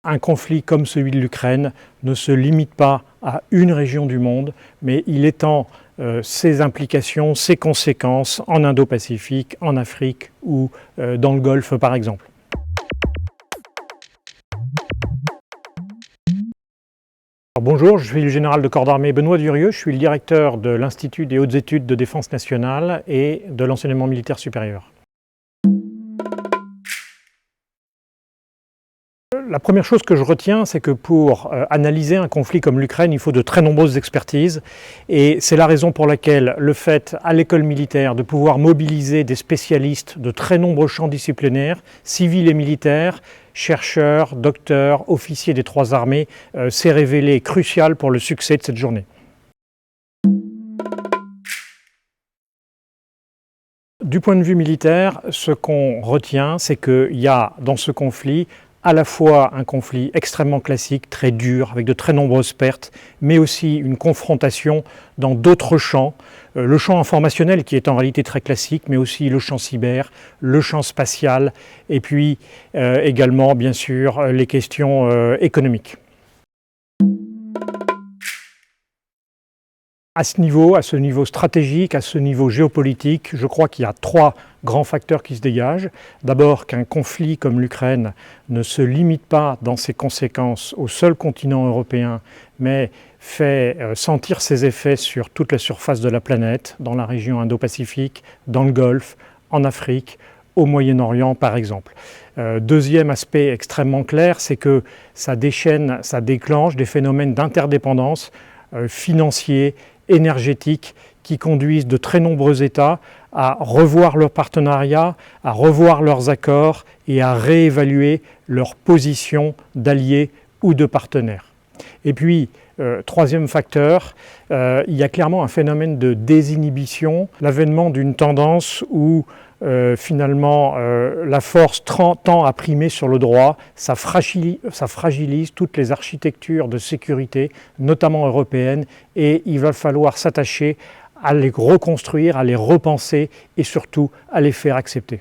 Un conflit comme celui de l'Ukraine ne se limite pas à une région du monde, mais il étend ses implications, ses conséquences en Indo-Pacifique, en Afrique ou dans le Golfe par exemple. Bonjour, je suis le général de corps d'armée Benoît Durieux, je suis le directeur de l'Institut des hautes études de défense nationale et de l'enseignement militaire supérieur. La première chose que je retiens, c'est que pour analyser un conflit comme l'Ukraine, il faut de très nombreuses expertises. Et c'est la raison pour laquelle le fait, à l'école militaire, de pouvoir mobiliser des spécialistes de très nombreux champs disciplinaires, civils et militaires, chercheurs, docteurs, officiers des trois armées, s'est révélé crucial pour le succès de cette journée. Du point de vue militaire, ce qu'on retient, c'est qu'il y a dans ce conflit à la fois un conflit extrêmement classique, très dur, avec de très nombreuses pertes, mais aussi une confrontation dans d'autres champs. Le champ informationnel qui est en réalité très classique, mais aussi le champ cyber, le champ spatial, et puis également, bien sûr, les questions économiques. À ce niveau stratégique, à ce niveau géopolitique, je crois qu'il y a trois grands facteurs qui se dégagent. D'abord qu'un conflit comme l'Ukraine ne se limite pas dans ses conséquences au seul continent européen, mais fait sentir ses effets sur toute la surface de la planète, dans la région Indo-Pacifique, dans le Golfe, en Afrique, au Moyen-Orient par exemple. Deuxième aspect extrêmement clair, c'est que ça déclenche des phénomènes d'interdépendance financiers, énergétiques qui conduisent de très nombreux États à revoir leurs partenariats, à revoir leurs accords et à réévaluer leur position d'alliés ou de partenaires. Et puis, troisième facteur, il y a clairement un phénomène de désinhibition, l'avènement d'une tendance où finalement la force tend à primer sur le droit, ça fragilise toutes les architectures de sécurité, notamment européennes, et il va falloir s'attacher à les reconstruire, à les repenser et surtout à les faire accepter.